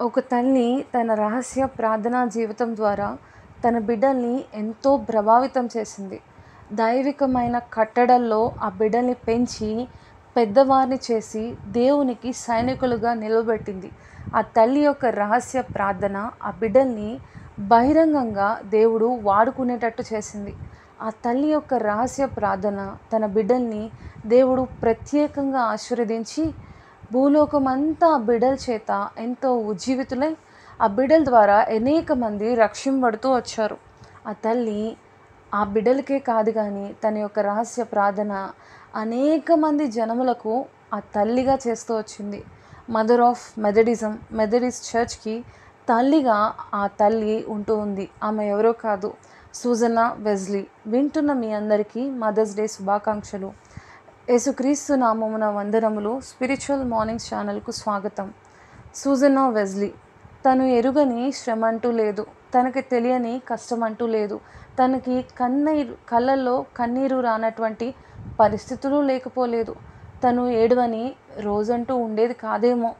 ఒక తల్లి తన రహస్య ప్రార్థనా జీవితం ద్వారా తన బిడ్డల్ని ఎంతో ప్రభావితం చేసింది. దైవికమైన కట్టడల్లో ఆ బిడ్డల్ని పెంచి పెద్దవారిని చేసి దేవునికి సైనికులుగా నిలబెట్టింది. ఆ తల్లి యొక్క రహస్య ప్రార్థన ఆ బిడ్డల్ని బహిరంగంగా దేవుడు వాడుకునేటట్టు చేసింది. ఆ తల్లి యొక్క రహస్య ప్రార్థన తన బిడ్డల్ని దేవుడు ప్రత్యేకంగా ఆశీర్వదించి భూలోకమంతా ఆ బిడ్డల చేత ఎంతో ఉజ్జీవితులై ఆ బిడ్డల ద్వారా అనేక మంది రక్షింపబడుతూ వచ్చారు. ఆ తల్లి ఆ బిడ్డలకే కాదు కానీ తన యొక్క రహస్య ప్రార్థన అనేక మంది జనములకు ఆ తల్లిగా చేస్తూ వచ్చింది. మదర్ ఆఫ్ మెథడిజం, మెథడిస్ట్ చర్చ్కి తల్లిగా ఆ తల్లి ఉంటూ ఉంది. ఆమె ఎవరో కాదు, సూజన్నా వెజ్లీ. వింటున్న మీ అందరికీ మదర్స్ డే శుభాకాంక్షలు. యేసుక్రీస్తు నామమున వందనములు. స్పిరిచువల్ మార్నింగ్స్ ఛానల్కు స్వాగతం. సూజన్నా వెజ్లీ తను ఎరుగని శ్రమ అంటూ లేదు, తనకి తెలియని కష్టం అంటూ లేదు, తనకి కళ్ళల్లో కన్నీరు రానటువంటి పరిస్థితులు లేకపోలేదు. తను ఏడవని రోజంటూ ఉండేది కాదేమో.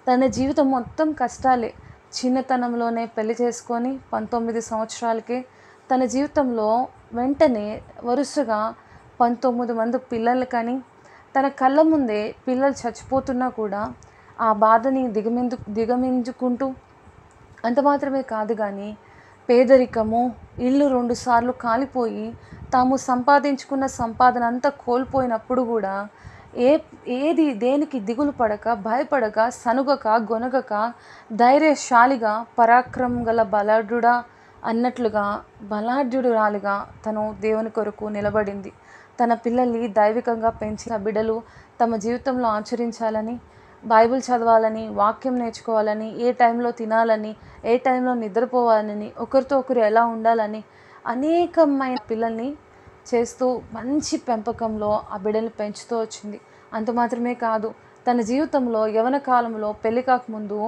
తన జీవితం మొత్తం కష్టాలే. చిన్నతనంలోనే పెళ్లి చేసుకొని 19 సంవత్సరాలకే తన జీవితంలో వెంటనే వరుసగా 19 మంది పిల్లలు కానీ తన కళ్ళ ముందే పిల్లలు చచ్చిపోతున్నా కూడా ఆ బాధని దిగమించుకుంటూ, అంత మాత్రమే కాదు కానీ పేదరికము, ఇల్లు 2 సార్లు కాలిపోయి తాము సంపాదించుకున్న సంపాదన అంతా కోల్పోయినప్పుడు కూడా దేనికి దిగులు పడక, భయపడక, సనుగక, గొనగక, ధైర్యశాలిగా, పరాక్రమం గల బలాఢ్యుడా అన్నట్లుగా బలాఢ్యుడురాలిగా తను దేవుని కొరకు నిలబడింది. తన పిల్లల్ని దైవికంగా పెంచిన బిడ్డలు తమ జీవితంలో ఆచరించాలని, బైబిల్ చదవాలని, వాక్యం నేర్చుకోవాలని, ఏ టైంలో తినాలని, ఏ టైంలో నిద్రపోవాలని, ఒకరితో ఒకరు ఎలా ఉండాలని అనేకమైన పిల్లల్ని చేస్తూ మంచి పెంపకంలో ఆ బిడ్డల్ని పెంచుతూ వచ్చింది. అంత మాత్రమే కాదు, తన జీవితంలో యవ్వన కాలంలో పెళ్లి కాకముందు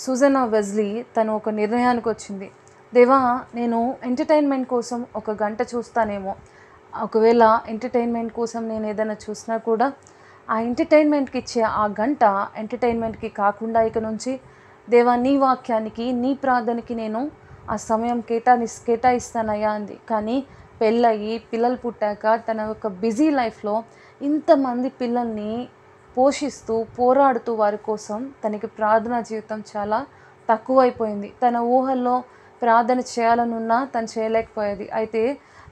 సూజన్నా వెజ్లీ తను ఒక నిర్ణయానికి వచ్చింది. దేవా, నేను ఎంటర్టైన్మెంట్ కోసం 1 గంట చూస్తానేమో, ఒకవేళ ఎంటర్టైన్మెంట్ కోసం నేను ఏదైనా చూసినా కూడా ఆ ఎంటర్టైన్మెంట్కి ఇచ్చే ఆ గంట ఎంటర్టైన్మెంట్కి కాకుండా ఇక నుంచి దేవా నీ వాక్యానికి, నీ ప్రార్థనకి నేను ఆ సమయం కేటాయిస్తానయ్యా అంది. కానీ పెళ్ళయి పిల్లలు పుట్టాక తన యొక్క బిజీ లైఫ్లో ఇంతమంది పిల్లల్ని పోషిస్తూ పోరాడుతూ వారి కోసం తనకి ప్రార్థనా జీవితం చాలా తక్కువైపోయింది. తన ఊహల్లో ప్రార్థన చేయాలనున్నా తను చేయలేకపోయేది. అయితే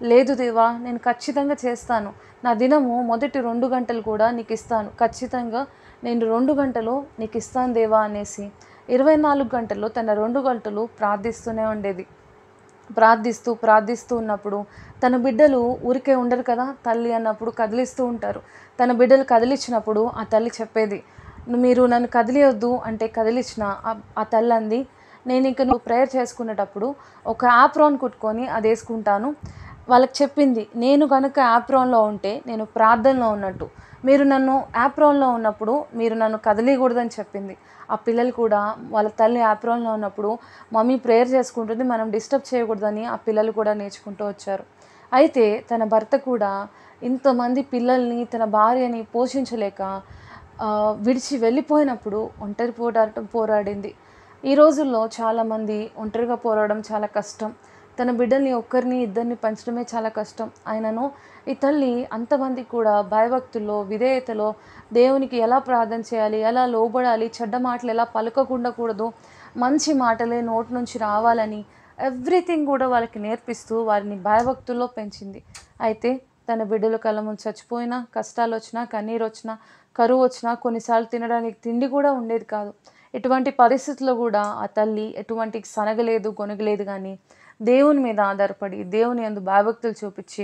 లేదు దేవా, నేను ఖచ్చితంగా చేస్తాను, నా దినము మొదటి 2 గంటలు కూడా నీకు ఇస్తాను, ఖచ్చితంగా నేను 2 గంటలు నీకు ఇస్తాను దేవా అనేసి 24 గంటల్లో తన 2 గంటలు ప్రార్థిస్తూనే ఉండేది. ప్రార్థిస్తూ ఉన్నప్పుడు తన బిడ్డలు ఊరికే ఉండరు కదా, తల్లి అన్నప్పుడు కదిలిస్తూ ఉంటారు. తన బిడ్డలు కదిలించినప్పుడు ఆ తల్లి చెప్పేది, మీరు నన్ను కదిలియొద్దు అంటే కదిలించిన ఆ తల్లి అంది, నేను ఇంక నువ్వు ప్రేయర్ చేసుకునేటప్పుడు ఒక యాప్రాన్ కుట్టుకొని అది వేసుకుంటాను. వాళ్ళకి చెప్పింది, నేను కనుక యాప్రాన్లో ఉంటే నేను ప్రార్థనలో ఉన్నట్టు, మీరు నన్ను యాప్రాన్లో ఉన్నప్పుడు మీరు నన్ను కదిలియకూడదని చెప్పింది. ఆ పిల్లలు కూడా వాళ్ళ తల్లి యాప్రాన్లో ఉన్నప్పుడు మమ్మీ ప్రేయర్ చేసుకుంటుంది, మనం డిస్టర్బ్ చేయకూడదని ఆ పిల్లలు కూడా నేర్చుకుంటూ వచ్చారు. అయితే తన భర్త కూడా ఇంతమంది పిల్లల్ని, తన భార్యని పోషించలేక విడిచి వెళ్ళిపోయినప్పుడు ఒంటరి పోరాడింది. ఈ రోజుల్లో చాలామంది ఒంటరిగా పోరాడడం చాలా కష్టం. తన బిడ్డల్ని ఒక్కరిని ఇద్దరిని పెంచడమే చాలా కష్టం. ఆయనను ఈ తల్లి అంతమంది కూడా భయభక్తుల్లో, విధేయతలో దేవునికి ఎలా ప్రార్థన చేయాలి, ఎలా లోబడాలి, చెడ్డ మాటలు ఎలా పలకకుండకూడదు, మంచి మాటలే నోటి నుంచి రావాలని ఎవ్రీథింగ్ కూడా వాళ్ళకి నేర్పిస్తూ వారిని భయభక్తుల్లో పెంచింది. అయితే తన బిడ్డల కళ్ళ ముందు చచ్చిపోయినా, కష్టాలు వచ్చినా, కన్నీరు వచ్చినా, కరువు వచ్చినా, కొన్నిసార్లు తినడానికి తిండి కూడా ఉండేది కాదు. ఎటువంటి పరిస్థితుల్లో కూడా ఆ తల్లి ఎటువంటి సనగలేదు, గొనగలేదు, కానీ దేవుని మీద ఆధారపడి దేవుని యందు భయభక్తులు చూపించి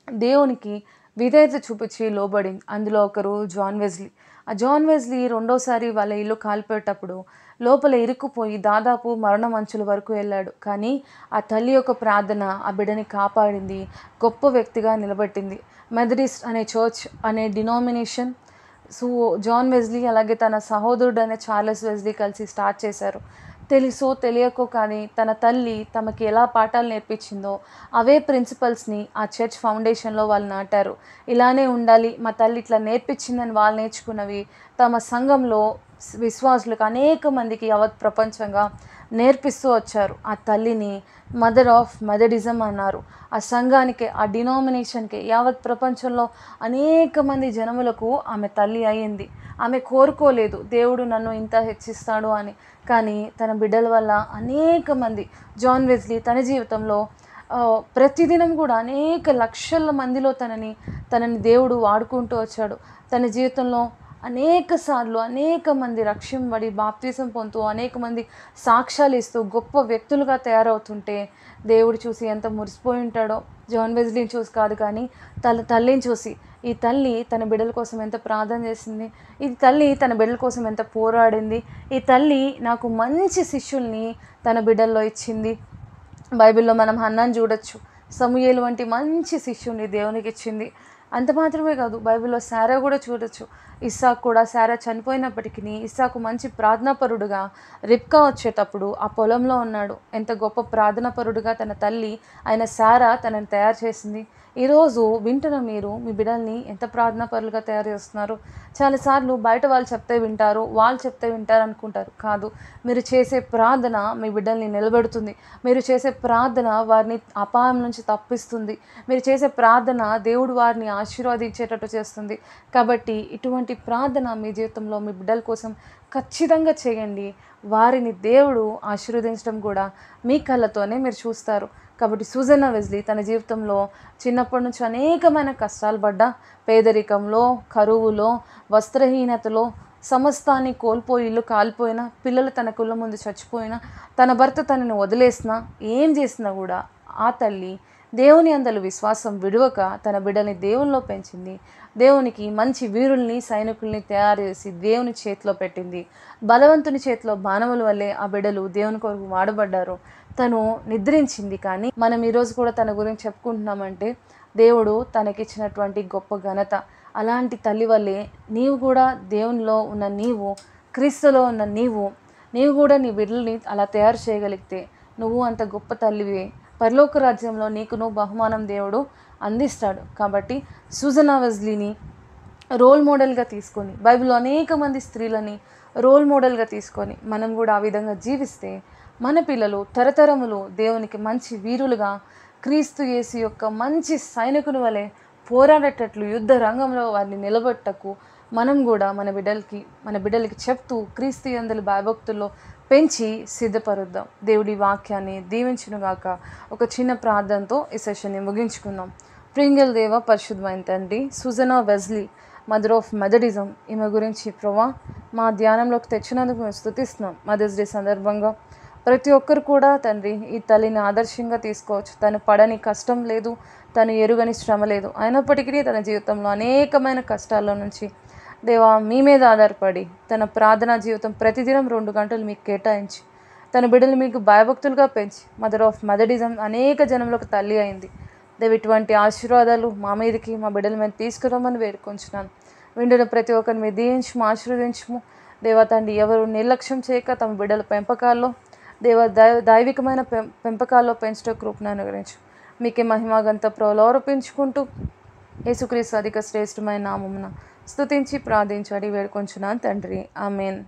దేవునికి విధేయత చూపించి లోబడింది. అందులో ఒకరు జాన్ వెజ్లీ. ఆ జాన్ వెజ్లీ రెండోసారి వాళ్ళ ఇల్లు కాలిపోయేటప్పుడు లోపల ఇరుక్కుపోయి దాదాపు మరణ మంచుల వరకు వెళ్ళాడు. కానీ ఆ తల్లి యొక్క ప్రార్థన ఆ బిడ్డని కాపాడింది, గొప్ప వ్యక్తిగా నిలబెట్టింది. మెథడిస్ట్ అనే చర్చ్ అనే డినామినేషన్ జాన్ వెజ్లీ అలాగే తన సహోదరుడు అనే చార్లెస్ వెజ్లీ కలిసి స్టార్ట్ చేశారు. తెలుసో తెలియకో కానీ తన తల్లి తమకి ఎలా పాఠాలు నేర్పించిందో అవే ప్రిన్సిపల్స్ని ఆ చర్చ్ ఫౌండేషన్లో వాళ్ళు నాటారు. ఇలానే ఉండాలి, మా తల్లి ఇట్లా నేర్పించిందని వాళ్ళు నేర్చుకున్నవి తమ సంఘంలో విశ్వాసులకు అనేక మందికి యావత్ ప్రపంచంగా నేర్పిస్తూ వచ్చారు. ఆ తల్లిని మదర్ ఆఫ్ మెథడిజం అన్నారు. ఆ సంఘానికి, ఆ డినామినేషన్కి, యావత్ ప్రపంచంలో అనేక మంది జనములకు ఆమె తల్లి అయ్యింది. ఆమె కోరుకోలేదు దేవుడు నన్ను ఇంత హెచ్చిస్తాడు అని, కానీ తన బిడ్డల వల్ల అనేక మంది, జాన్ వెస్లీ తన జీవితంలో ప్రతిదినం కూడా అనేక లక్షల మందిలో తనని దేవుడు వాడుకుంటూ వచ్చాడు. తన జీవితంలో అనేక సార్లు అనేక మంది రక్షింపబడి బాప్తిసం పొందుతూ అనేక మంది సాక్ష్యాలు ఇస్తూ గొప్ప వ్యక్తులుగా తయారవుతుంటే దేవుడు చూసి ఎంత మురిసిపోయి ఉంటాడో. జాన్ వెస్లీని చూసి కాదు, కానీ తల్లిని చూసి, ఈ తల్లి తన బిడ్డల కోసం ఎంత ప్రార్థన చేసింది, ఈ తల్లి తన బిడ్డల కోసం ఎంత పోరాడింది, ఈ తల్లి నాకు మంచి శిష్యుల్ని తన బిడ్డల్లో ఇచ్చింది. బైబిల్లో మనం హన్నాను చూడొచ్చు, సమూయేలు వంటి మంచి శిష్యుని దేవునికి ఇచ్చింది. అంత మాత్రమే కాదు, బైబిల్లో శారా కూడా చూడొచ్చు. ఇస్సాకు కూడా, శారా చనిపోయినప్పటికీ ఇస్సాకు మంచి ప్రార్థనాపరుడుగా రిబ్కా వచ్చేటప్పుడు ఆ పొలంలో ఉన్నాడు. ఎంత గొప్ప ప్రార్థనాపరుడుగా తన తల్లి అయిన శారా తనని తయారు చేసింది. ఈరోజు వింటున్న మీరు మీ బిడ్డల్ని ఎంత ప్రార్థనాపరులుగా తయారు చేస్తున్నారు? చాలాసార్లు బయట వాళ్ళు చెప్తే వింటారు, వాళ్ళు చెప్తే వింటారు అనుకుంటారు. కాదు, మీరు చేసే ప్రార్థన మీ బిడ్డల్ని నిలబెడుతుంది. మీరు చేసే ప్రార్థన వారిని అపాయం నుంచి తప్పిస్తుంది. మీరు చేసే ప్రార్థన దేవుడు వారిని ఆశీర్వదించేటట్టు చేస్తుంది. కాబట్టి ఇటువంటి ప్రార్థన మీ జీవితంలో మీ బిడ్డల కోసం ఖచ్చితంగా చేయండి. వారిని దేవుడు ఆశీర్వదించడం కూడా మీ కళ్ళతోనే మీరు చూస్తారు. కాబట్టి సూజన్నా వెస్లీ తన జీవితంలో చిన్నప్పటి నుంచి అనేకమైన కష్టాలు పడ్డా, పేదరికంలో, కరువులో, వస్త్రహీనతలో, సమస్తాన్ని కోల్పోయి ఇల్లు కాలిపోయినా, పిల్లలు తన కుళ్ళ ముందు చచ్చిపోయినా, తన భర్త తనని వదిలేసినా, ఏం చేసినా కూడా ఆ తల్లి దేవుని అందలి విశ్వాసం విడవక తన బిడ్డని దేవునిలో పెంచింది. దేవునికి మంచి వీరుల్ని, సైనికుల్ని తయారు చేసి దేవుని చేతిలో పెట్టింది. బలవంతుని చేతిలో బాణముల వల్లే ఆ బిడ్డలు దేవుని కొరకు వాడబడ్డారు. తను నిద్రించింది, కానీ మనం ఈరోజు కూడా తన గురించి చెప్పుకుంటున్నామంటే దేవుడు తనకిచ్చినటువంటి గొప్ప ఘనత. అలాంటి తల్లి వల్లే నీవు కూడా దేవునిలో ఉన్న నీవు, క్రీస్తులో ఉన్న నీవు కూడా నీ బిడ్డల్ని అలా తయారు చేయగలిగితే నువ్వు అంత గొప్ప తల్లివే. పరలోక రాజ్యంలో నీకు నువ్వు బహుమానం దేవుడు అందిస్తాడు. కాబట్టి సూజన్నా వెస్లీని రోల్ మోడల్గా తీసుకొని, బైబిల్లో అనేక మంది స్త్రీలని రోల్ మోడల్గా తీసుకొని మనం కూడా ఆ విధంగా జీవిస్తే మన పిల్లలు తరతరములు దేవునికి మంచి వీరులుగా, క్రీస్తు యేసు యొక్క మంచి సైనికుని వలె పోరాడేటట్లు యుద్ధ రంగంలో వారిని నిలబెట్టకు మనం కూడా మన బిడ్డలకి చెప్తూ క్రీస్తు యందలి భయభక్తుల్లో పెంచి సిద్ధపరుద్దాం. దేవుడి వాక్యాన్ని దీవించునుగాక. ఒక చిన్న ప్రార్థనతో ఈ సెషన్ని ముగించుకుందాం. ప్రింగల్ దేవ, పరిశుద్ధమైన తండ్రి, సూజన్నా వెస్లీ మదర్ ఆఫ్ మెథడిజం, ఈమె గురించి ప్రభా మా ధ్యానంలోకి తెచ్చినందుకు మేము స్తుతిస్తున్నాం. మదర్స్ డే సందర్భంగా ప్రతి ఒక్కరు కూడా తండ్రి ఈ తల్లిని ఆదర్శంగా తీసుకోవచ్చు. తను పడని కష్టం లేదు, తను ఎరుగని శ్రమ లేదు. అయినప్పటికీ తన జీవితంలో అనేకమైన కష్టాల నుంచి దేవా మీ మీద ఆధారపడి తన ప్రార్థనా జీవితం ప్రతిదినం 2 గంటలు మీకు కేటాయించి తన బిడ్డలు మీకు భయభక్తులుగా పెంచి మదర్ ఆఫ్ మెథడిజం అనేక జనంలోకి తల్లి అయింది. దేవు ఇటువంటి ఆశీర్వాదాలు మా మీదకి, మా బిడ్డల మీద తీసుకురమ్మని వేడుకొంచున్నాను. వింటున్న ప్రతి ఒక్కరిని మీరు దీవించము, ఆశీర్వదించము. దేవా తండ్రి, ఎవరు నిర్లక్ష్యం చేయక తమ బిడ్డల పెంపకాల్లో దైవికమైన పెంపకాల్లో పెంచడం కృపను అనుగ్రహించు. మీకే మహిమాగంత ప్రలోరపించుకుంటూ యేసుక్రీస్తు అధిక శ్రేష్టమైన నామమున స్తుతించి ప్రార్థించి అడిగి వేడుకొంచున్నాను తండ్రి. ఆమేన్.